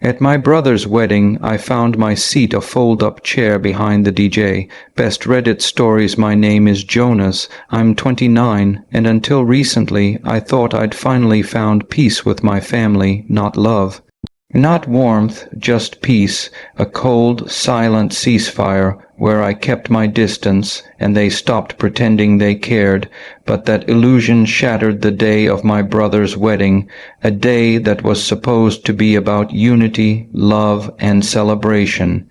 At my brother's wedding, I found my seat a fold-up chair behind the DJ. Best Reddit stories. My name is Jonas. I'm 29, and until recently, I thought I'd finally found peace with my family, not love. Not warmth, just peace, a cold, silent ceasefire where I kept my distance and they stopped pretending they cared, but that illusion shattered the day of my brother's wedding, a day that was supposed to be about unity, love, and celebration.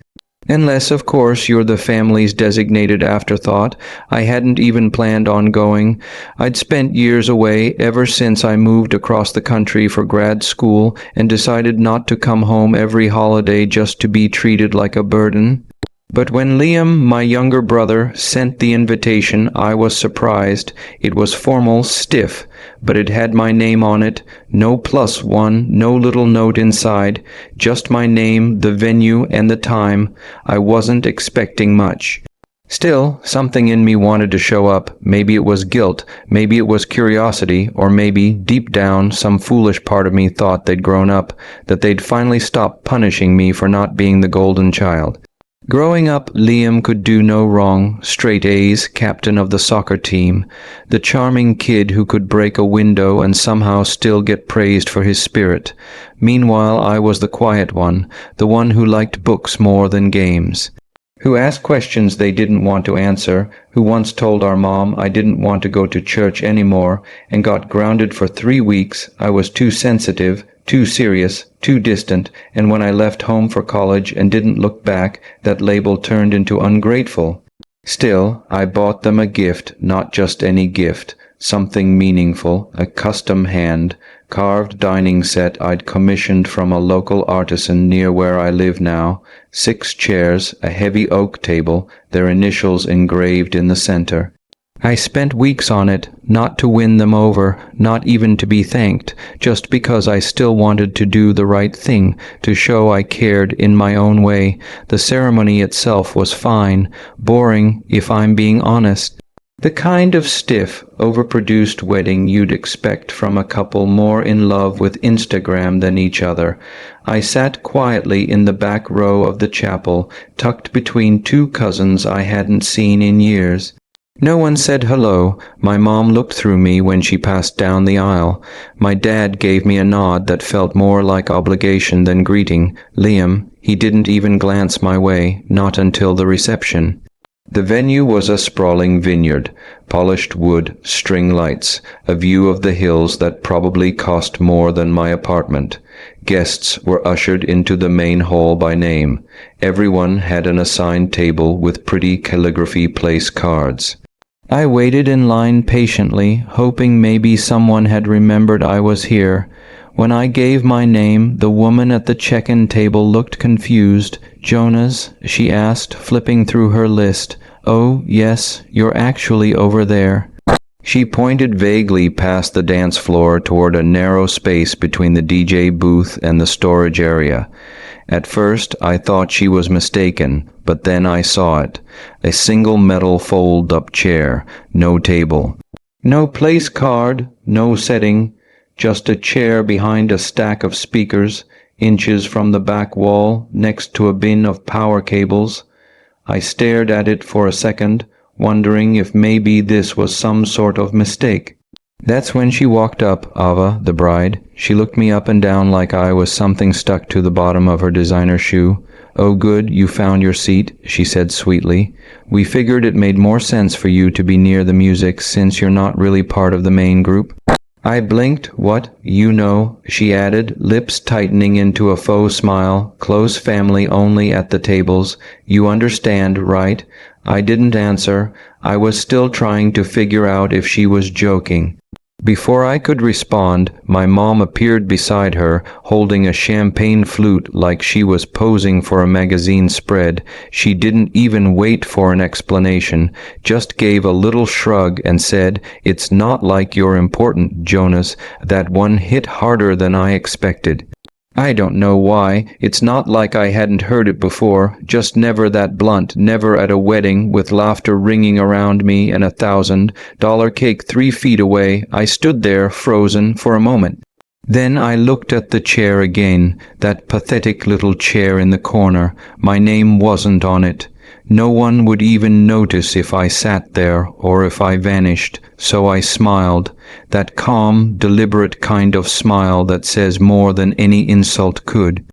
Unless, of course, you're the family's designated afterthought. I hadn't even planned on going. I'd spent years away ever since I moved across the country for grad school and decided not to come home every holiday just to be treated like a burden. But when Liam, my younger brother, sent the invitation, I was surprised. It was formal, stiff, but it had my name on it, no +1, no little note inside, just my name, the venue, and the time. I wasn't expecting much. Still, something in me wanted to show up. Maybe it was guilt, maybe it was curiosity, or maybe, deep down, some foolish part of me thought they'd grown up, that they'd finally stop punishing me for not being the golden child. Growing up, Liam could do no wrong, straight A's, captain of the soccer team, the charming kid who could break a window and somehow still get praised for his spirit. Meanwhile, I was the quiet one, the one who liked books more than games, who asked questions they didn't want to answer, who once told our mom I didn't want to go to church anymore and got grounded for 3 weeks. I was too sensitive, too serious, too distant, and when I left home for college and didn't look back, that label turned into ungrateful. Still, I bought them a gift, not just any gift, something meaningful, a custom hand-carved dining set I'd commissioned from a local artisan near where I live now, 6 chairs, a heavy oak table, their initials engraved in the center. I spent weeks on it, not to win them over, not even to be thanked, just because I still wanted to do the right thing, to show I cared in my own way. The ceremony itself was fine, boring, if I'm being honest. The kind of stiff, overproduced wedding you'd expect from a couple more in love with Instagram than each other. I sat quietly in the back row of the chapel, tucked between 2 cousins I hadn't seen in years. No one said hello. My mom looked through me when she passed down the aisle. My dad gave me a nod that felt more like obligation than greeting. Liam, he didn't even glance my way, not until the reception. The venue was a sprawling vineyard, polished wood, string lights, a view of the hills that probably cost more than my apartment. Guests were ushered into the main hall by name. Everyone had an assigned table with pretty calligraphy place cards. I waited in line patiently, hoping maybe someone had remembered I was here. When I gave my name, the woman at the check-in table looked confused. "Jonas?" she asked, flipping through her list. "Oh, yes, you're actually over there." She pointed vaguely past the dance floor toward a narrow space between the DJ booth and the storage area. At first, I thought she was mistaken, but then I saw it. A single metal fold-up chair, no table. No place card, no setting, just a chair behind a stack of speakers, inches from the back wall, next to a bin of power cables. I stared at it for a second, wondering if maybe this was some sort of mistake. That's when she walked up, Ava, the bride. She looked me up and down like I was something stuck to the bottom of her designer shoe. "Oh good, you found your seat," she said sweetly. "We figured it made more sense for you to be near the music since you're not really part of the main group." I blinked. "What? You know," she added, lips tightening into a faux smile. "Close family only at the tables. You understand, right?" I didn't answer. I was still trying to figure out if she was joking. Before I could respond, my mom appeared beside her, holding a champagne flute like she was posing for a magazine spread. She didn't even wait for an explanation, just gave a little shrug and said, "It's not like you're important, Jonas." That one hit harder than I expected. I don't know why. It's not like I hadn't heard it before, just never that blunt, never at a wedding with laughter ringing around me and $1,000 cake 3 feet away. I stood there, frozen, for a moment. Then I looked at the chair again, that pathetic little chair in the corner. My name wasn't on it. No one would even notice if I sat there or if I vanished, so I smiled, that calm, deliberate kind of smile that says more than any insult could.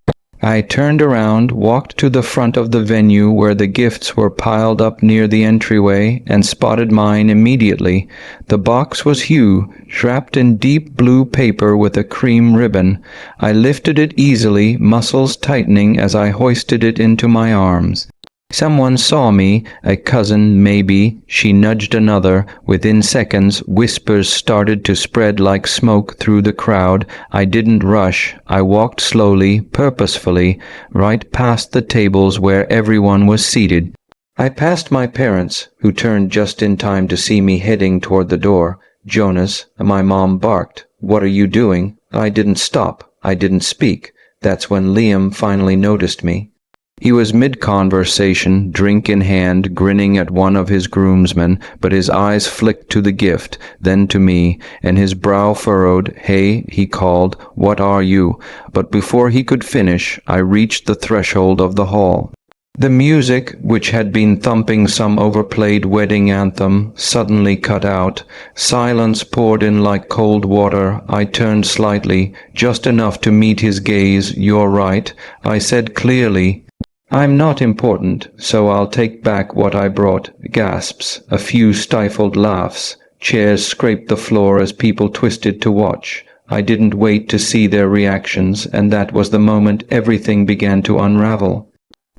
I turned around, walked to the front of the venue where the gifts were piled up near the entryway, and spotted mine immediately. The box was Hugh, wrapped in deep blue paper with a cream ribbon. I lifted it easily, muscles tightening as I hoisted it into my arms. Someone saw me, a cousin maybe. She nudged another. Within seconds, whispers started to spread like smoke through the crowd. I didn't rush. I walked slowly, purposefully, right past the tables where everyone was seated. I passed my parents, who turned just in time to see me heading toward the door. Jonas, my mom barked. "What are you doing?" I didn't stop. I didn't speak. That's when Liam finally noticed me. He was mid-conversation, drink in hand, grinning at one of his groomsmen, but his eyes flicked to the gift, then to me, and his brow furrowed. "Hey," he called, "what are you?" But before he could finish, I reached the threshold of the hall. The music, which had been thumping some overplayed wedding anthem, suddenly cut out. Silence poured in like cold water. I turned slightly, just enough to meet his gaze. "You're right," I said clearly. "I'm not important, so I'll take back what I brought." Gasps, a few stifled laughs. Chairs scraped the floor as people twisted to watch. I didn't wait to see their reactions, and that was the moment everything began to unravel.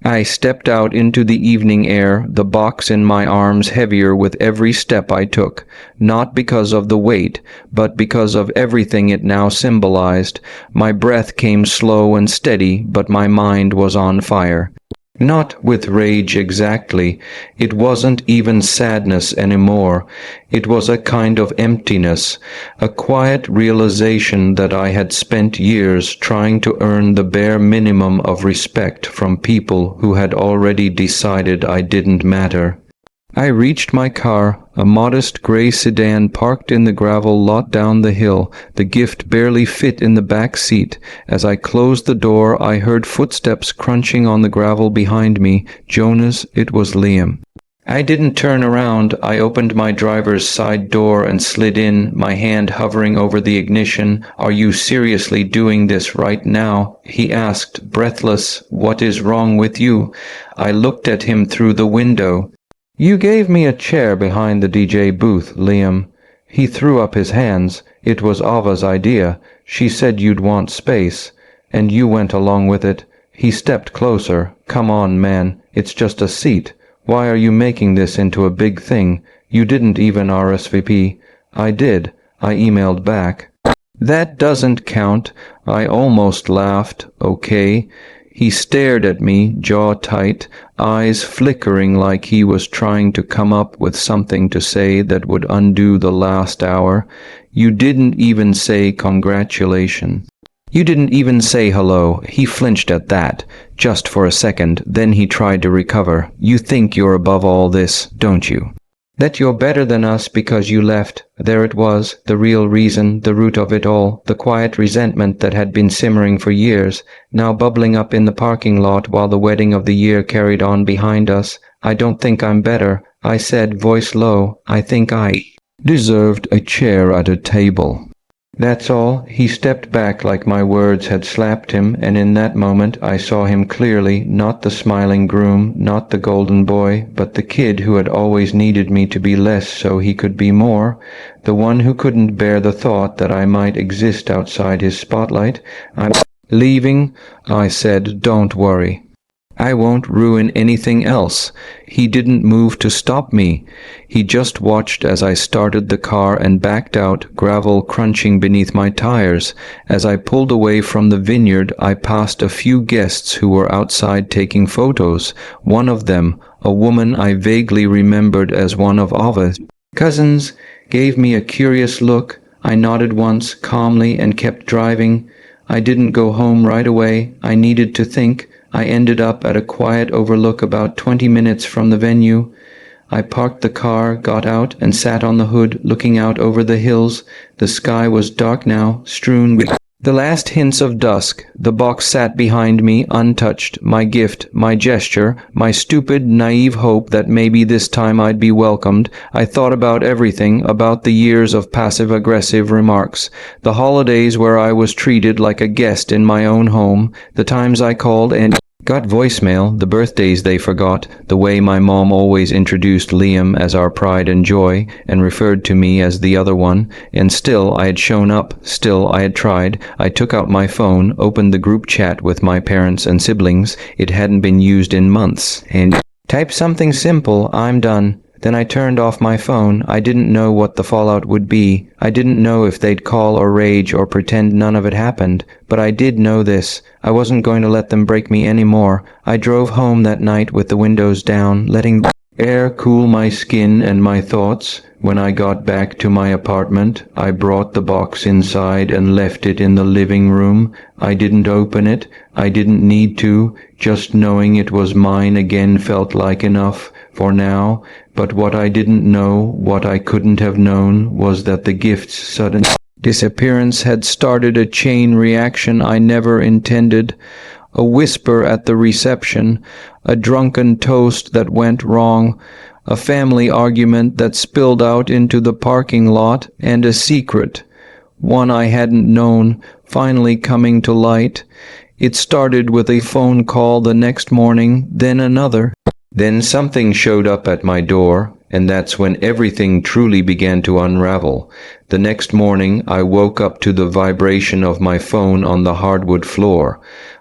I stepped out into the evening air, the box in my arms heavier with every step I took, not because of the weight, but because of everything it now symbolized. My breath came slow and steady, but my mind was on fire. Not with rage exactly. It wasn't even sadness anymore. It was a kind of emptiness, a quiet realization that I had spent years trying to earn the bare minimum of respect from people who had already decided I didn't matter. I reached my car, a modest gray sedan parked in the gravel lot down the hill. The gift barely fit in the back seat. As I closed the door, I heard footsteps crunching on the gravel behind me. Jonas, it was Liam. I didn't turn around. I opened my driver's side door and slid in, my hand hovering over the ignition. "Are you seriously doing this right now?" he asked, breathless. "What is wrong with you?" I looked at him through the window. "You gave me a chair behind the DJ booth, Liam." He threw up his hands. "It was Ava's idea. She said you'd want space, and you went along with it." He stepped closer. "Come on, man. It's just a seat. Why are you making this into a big thing? You didn't even RSVP." "I did," I emailed back. "That doesn't count." I almost laughed. "Okay." He stared at me, jaw tight, eyes flickering like he was trying to come up with something to say that would undo the last hour. "You didn't even say congratulations. You didn't even say hello." He flinched at that, just for a second, then he tried to recover. "You think you're above all this, don't you? That you're better than us because you left." There it was, the real reason, the root of it all, the quiet resentment that had been simmering for years, now bubbling up in the parking lot while the wedding of the year carried on behind us. "I don't think I'm better," I said, voice low. "I think I deserved a chair at a table." That's all. He stepped back like my words had slapped him, and in that moment I saw him clearly, not the smiling groom, not the golden boy, but the kid who had always needed me to be less so he could be more, the one who couldn't bear the thought that I might exist outside his spotlight. "I'm leaving," I said. "Don't worry. I won't ruin anything else." He didn't move to stop me. He just watched as I started the car and backed out, gravel crunching beneath my tires. As I pulled away from the vineyard, I passed a few guests who were outside taking photos. One of them, a woman I vaguely remembered as one of Ava's cousins, gave me a curious look. I nodded once, calmly, and kept driving. I didn't go home right away. I needed to think. I ended up at a quiet overlook about 20 minutes from the venue. I parked the car, got out, and sat on the hood, looking out over the hills. The sky was dark now, strewn with The last hints of dusk, the box sat behind me untouched, my gift, my gesture, my stupid, naive hope that maybe this time I'd be welcomed. I thought about everything, about the years of passive-aggressive remarks, the holidays where I was treated like a guest in my own home, the times I called and got voicemail, the birthdays they forgot, the way my mom always introduced Liam as our pride and joy, and referred to me as the other one, and still I had shown up, still I had tried. I took out my phone, opened the group chat with my parents and siblings. It hadn't been used in months, and type something simple, I'm done. Then I turned off my phone. I didn't know what the fallout would be. I didn't know if they'd call or rage or pretend none of it happened. But I did know this. I wasn't going to let them break me anymore. I drove home that night with the windows down, letting air cool my skin and my thoughts. When I got back to my apartment, I brought the box inside and left it in the living room. I didn't open it. I didn't need to. Just knowing it was mine again felt like enough for now. But what I didn't know, what I couldn't have known, was that the gift's sudden disappearance had started a chain reaction I never intended. A whisper at the reception, a drunken toast that went wrong, a family argument that spilled out into the parking lot, and a secret, one I hadn't known, finally coming to light. It started with a phone call the next morning, then another. Then something showed up at my door, and that's when everything truly began to unravel. The next morning, I woke up to the vibration of my phone on the hardwood floor.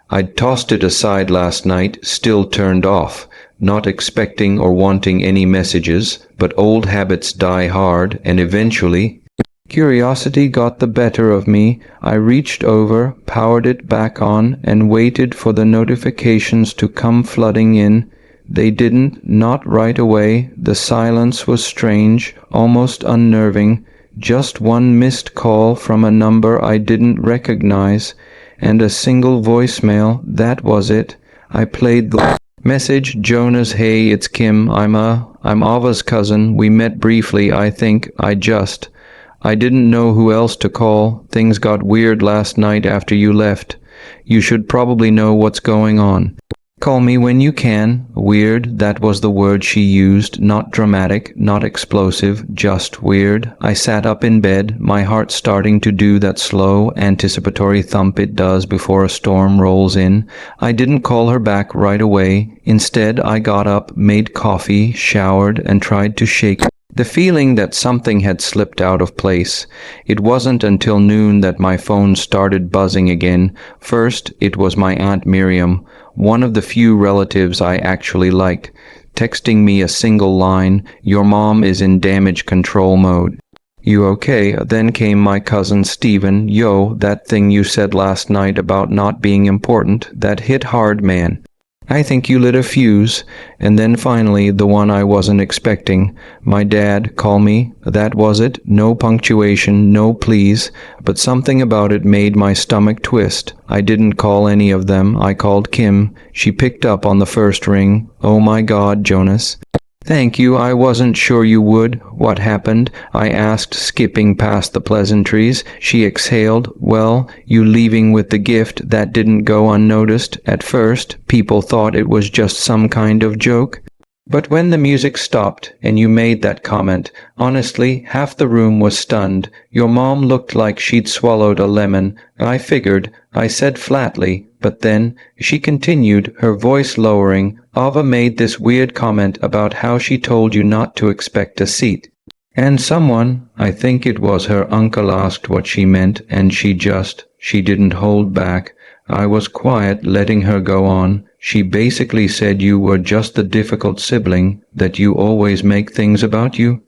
I'd tossed it aside last night, still turned off, not expecting or wanting any messages, but old habits die hard, and eventually curiosity got the better of me. I reached over, powered it back on, and waited for the notifications to come flooding in. They didn't, not right away. The silence was strange, almost unnerving. Just one missed call from a number I didn't recognize, and a single voicemail. That was it. I played the message. Jonas, hey, it's Kim. I'm Ava's cousin. We met briefly, I think. I didn't know who else to call. Things got weird last night after you left. You should probably know what's going on. Call me when you can. Weird, that was the word she used. Not dramatic, not explosive, just weird. I sat up in bed, my heart starting to do that slow, anticipatory thump it does before a storm rolls in. I didn't call her back right away. Instead, I got up, made coffee, showered, and tried to shake the feeling that something had slipped out of place. It wasn't until noon that my phone started buzzing again. First, it was my Aunt Miriam, one of the few relatives I actually liked, texting me a single line, "Your mom is in damage control mode." "You okay?" Then came my cousin Stephen. "Yo, that thing you said last night about not being important, that hit hard, man. I think you lit a fuse." And then finally, the one I wasn't expecting. My dad, call me. That was it. No punctuation, no please. But something about it made my stomach twist. I didn't call any of them. I called Kim. She picked up on the first ring. "Oh my God, Jonas." "Thank you. I wasn't sure you would." "What happened?" I asked, skipping past the pleasantries. She exhaled. "Well, you leaving with the gift, that didn't go unnoticed. At first, people thought it was just some kind of joke. But when the music stopped and you made that comment, honestly, half the room was stunned. Your mom looked like she'd swallowed a lemon. I figured. I said flatly. But then, she continued, her voice lowering, "Ava made this weird comment about how she told you not to expect a seat. And someone, I think it was her uncle, asked what she meant, and she didn't hold back." I was quiet, letting her go on. "She basically said you were just the difficult sibling, that you always make things about you,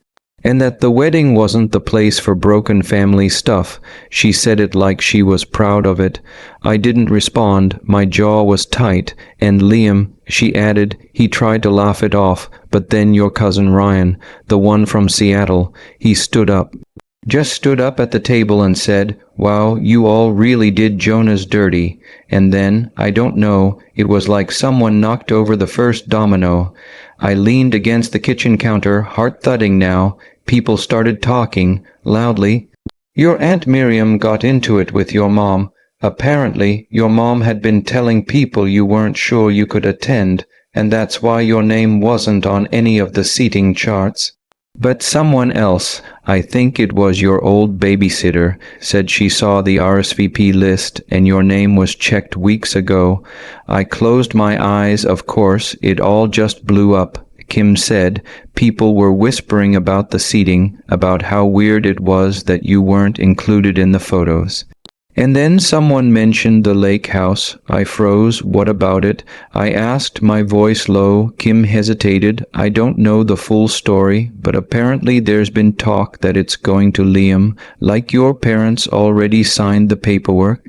and that the wedding wasn't the place for broken family stuff." She said it like she was proud of it. I didn't respond. My jaw was tight. "And Liam," she added. "He tried to laugh it off, but then your cousin Ryan, the one from Seattle, he stood up at the table and said, 'Wow, you all really did Jonas dirty.' And then, I don't know, it was like someone knocked over the first domino. I leaned against the kitchen counter, heart thudding now. People started talking, loudly. 'Your Aunt Miriam got into it with your mom. Apparently, your mom had been telling people you weren't sure you could attend, and that's why your name wasn't on any of the seating charts. But someone else, I think it was your old babysitter, said she saw the RSVP list and your name was checked weeks ago. I closed my eyes, of course, it all just blew up. Kim said people were whispering about the seating, about how weird it was that you weren't included in the photos. And then someone mentioned the lake house. I froze. What about it? I asked, my voice low. Kim hesitated. I don't know the full story, but apparently there's been talk that it's going to Liam, like your parents already signed the paperwork.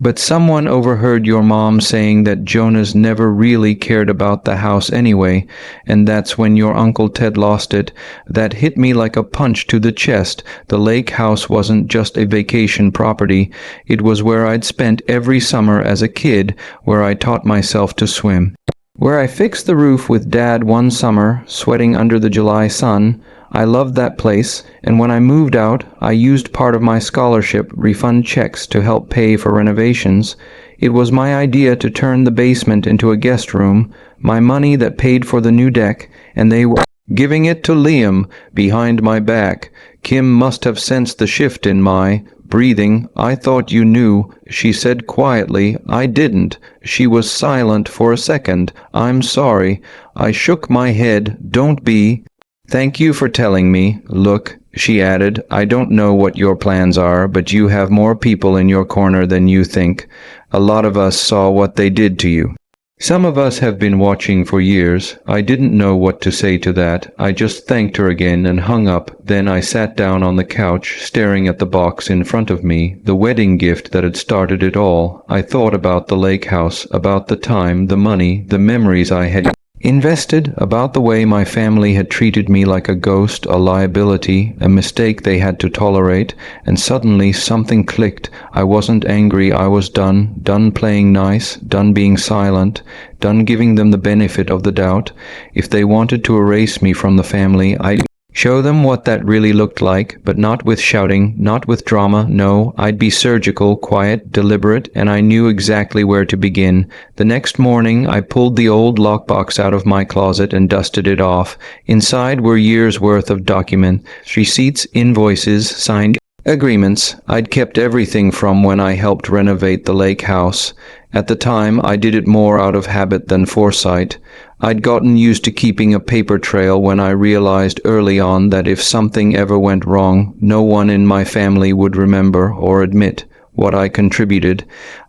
But someone overheard your mom saying that Jonas never really cared about the house anyway, and that's when your Uncle Ted lost it. That hit me like a punch to the chest. The lake house wasn't just a vacation property. It was where I'd spent every summer as a kid, where I taught myself to swim. Where I fixed the roof with Dad one summer, sweating under the July sun. I loved that place, and when I moved out, I used part of my scholarship refund checks to help pay for renovations. It was my idea to turn the basement into a guest room, my money that paid for the new deck, and they were giving it to Liam behind my back. Kim must have sensed the shift in my breathing. I thought you knew, she said quietly. I didn't. She was silent for a second. I'm sorry. I shook my head. Don't be. Thank you for telling me. Look, she added, I don't know what your plans are, but you have more people in your corner than you think. A lot of us saw what they did to you. Some of us have been watching for years. I didn't know what to say to that. I just thanked her again and hung up. Then I sat down on the couch, staring at the box in front of me, the wedding gift that had started it all. I thought about the lake house, about the time, the money, the memories I had invested, about the way my family had treated me like a ghost, a liability, a mistake they had to tolerate, and suddenly something clicked. I wasn't angry, I was done playing nice, done being silent, done giving them the benefit of the doubt. If they wanted to erase me from the family, I'd show them what that really looked like, but not with shouting, not with drama, no, I'd be surgical, quiet, deliberate, and I knew exactly where to begin. The next morning, I pulled the old lockbox out of my closet and dusted it off. Inside were years' worth of documents, receipts, invoices, signed agreements. I'd kept everything from when I helped renovate the lake house. At the time, I did it more out of habit than foresight. I'd gotten used to keeping a paper trail when I realized early on that if something ever went wrong, no one in my family would remember or admit what I contributed.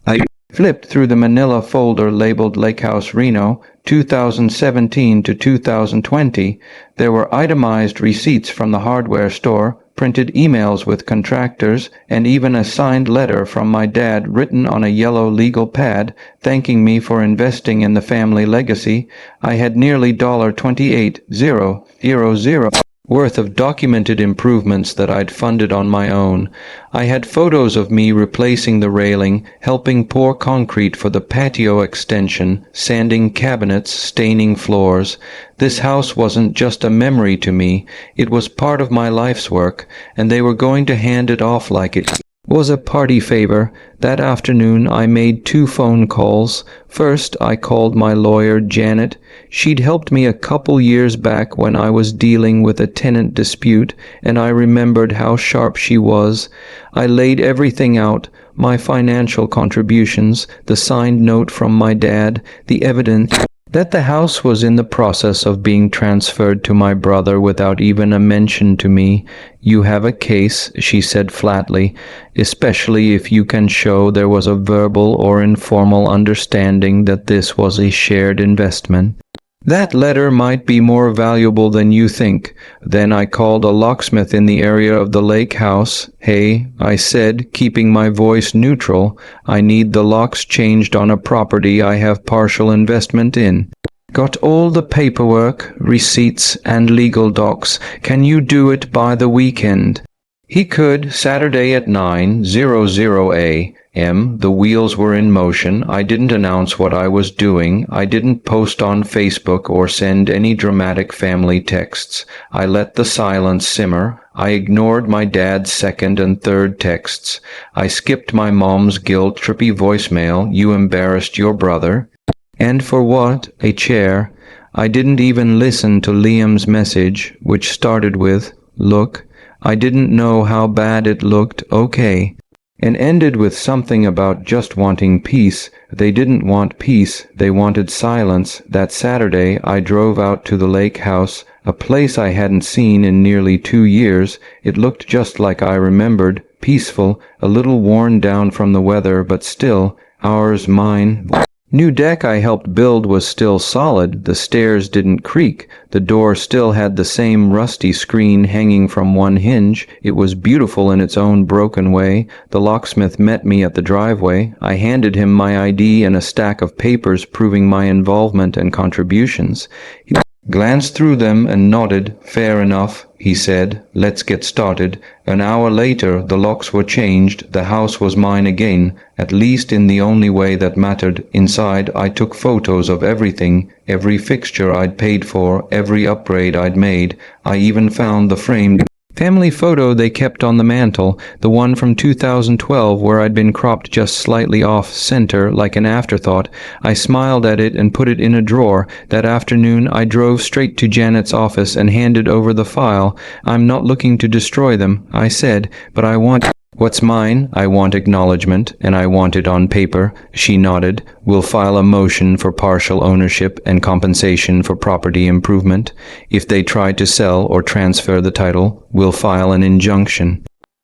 I flipped through the manila folder labeled Lake House Reno, 2017 to 2020. There were itemized receipts from the hardware store, printed emails with contractors, and even a signed letter from my dad written on a yellow legal pad, thanking me for investing in the family legacy. I had nearly $28,000 worth of documented improvements that I'd funded on my own. I had photos of me replacing the railing, helping pour concrete for the patio extension, sanding cabinets, staining floors. This house wasn't just a memory to me, it was part of my life's work, and they were going to hand it off like it was a party favor. That afternoon I made 2 phone calls. First, I called my lawyer, Janet. She'd helped me a couple years back when I was dealing with a tenant dispute, and I remembered how sharp she was. I laid everything out, my financial contributions, the signed note from my dad, the evidence that the house was in the process of being transferred to my brother without even a mention to me. You have a case, she said flatly, especially if you can show there was a verbal or informal understanding that this was a shared investment. That letter might be more valuable than you think. Then I called a locksmith in the area of the lake house. Hey, I said, keeping my voice neutral, I need the locks changed on a property I have partial investment in. Got all the paperwork, receipts, and legal docs. Can you do it by the weekend? He could, Saturday at 9:00 a.m. The wheels were in motion. I didn't announce what I was doing. I didn't post on Facebook or send any dramatic family texts. I let the silence simmer. I ignored my dad's second and third texts. I skipped my mom's guilt-trippy voicemail, "You embarrassed your brother." And for what? A chair. I didn't even listen to Liam's message, which started with, "Look." I didn't know how bad it looked, okay, and ended with something about just wanting peace. They didn't want peace, they wanted silence. That Saturday, I drove out to the lake house, a place I hadn't seen in nearly 2 years. It looked just like I remembered, peaceful, a little worn down from the weather, but still, ours, mine. New deck I helped build was still solid, the stairs didn't creak, the door still had the same rusty screen hanging from one hinge. It was beautiful in its own broken way. The locksmith met me at the driveway. I handed him my ID and a stack of papers proving my involvement and contributions. He glanced through them and nodded. "Fair enough," he said. "Let's get started." An hour later, the locks were changed. The house was mine again, at least in the only way that mattered. Inside, I took photos of everything, every fixture I'd paid for, every upgrade I'd made. I even found the framed family photo they kept on the mantel, the one from 2012 where I'd been cropped just slightly off-center like an afterthought. I smiled at it and put it in a drawer. That afternoon, I drove straight to Janet's office and handed over the file. "I'm not looking to destroy them," I said, "but I want what's mine. I want acknowledgement, and I want it on paper." She nodded. "We'll file a motion for partial ownership and compensation for property improvement. If they try to sell or transfer the title, we'll file an injunction.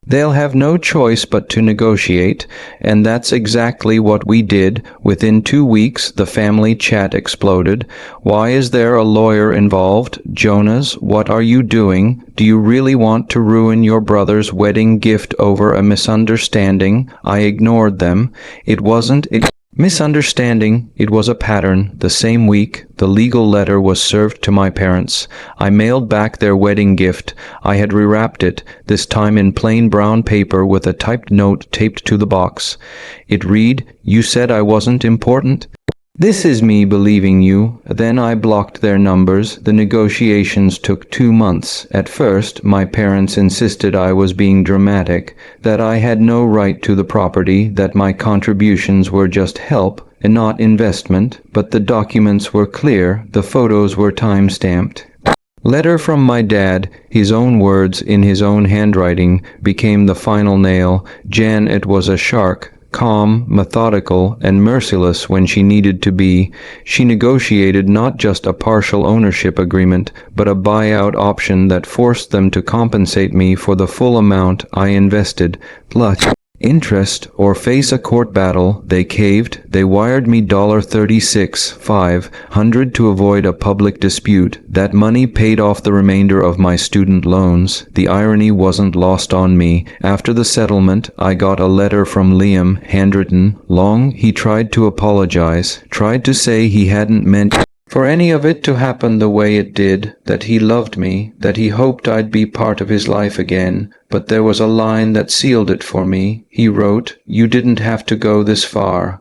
They'll have no choice but to negotiate," and that's exactly what we did. Within 2 weeks, the family chat exploded. "Why is there a lawyer involved? Jonas, what are you doing? Do you really want to ruin your brother's wedding gift over a misunderstanding?" I ignored them. It wasn't a misunderstanding, it was a pattern. The same week, the legal letter was served to my parents. I mailed back their wedding gift. I had rewrapped it, this time in plain brown paper with a typed note taped to the box. It read, "You said I wasn't important? This is me believing you." Then I blocked their numbers. The negotiations took 2 months. At first, my parents insisted I was being dramatic, that I had no right to the property, that my contributions were just help and not investment, but the documents were clear, the photos were time-stamped. Letter from my dad, his own words in his own handwriting, became the final nail. Janet was a shark. Calm, methodical, and merciless when she needed to be. She negotiated not just a partial ownership agreement, but a buyout option that forced them to compensate me for the full amount I invested, plus interest, or face a court battle. They caved. They wired me $36,500 to avoid a public dispute. That money paid off the remainder of my student loans. The irony wasn't lost on me. After the settlement, I got a letter from Liam, handwritten, long. He tried to apologize, tried to say he hadn't meant for any of it to happen the way it did, that he loved me, that he hoped I'd be part of his life again. But there was a line that sealed it for me. He wrote, "You didn't have to go this far."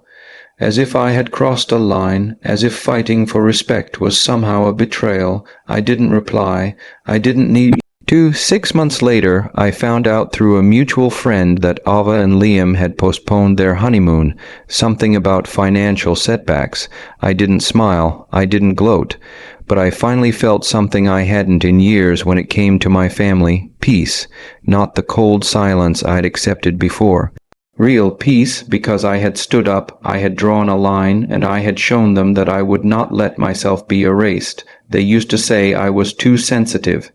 As if I had crossed a line, as if fighting for respect was somehow a betrayal. I didn't reply. I didn't need to. 6 months later, I found out through a mutual friend that Ava and Liam had postponed their honeymoon, something about financial setbacks. I didn't smile, I didn't gloat, but I finally felt something I hadn't in years when it came to my family, peace, not the cold silence I'd accepted before. Real peace, because I had stood up, I had drawn a line, and I had shown them that I would not let myself be erased. They used to say I was too sensitive.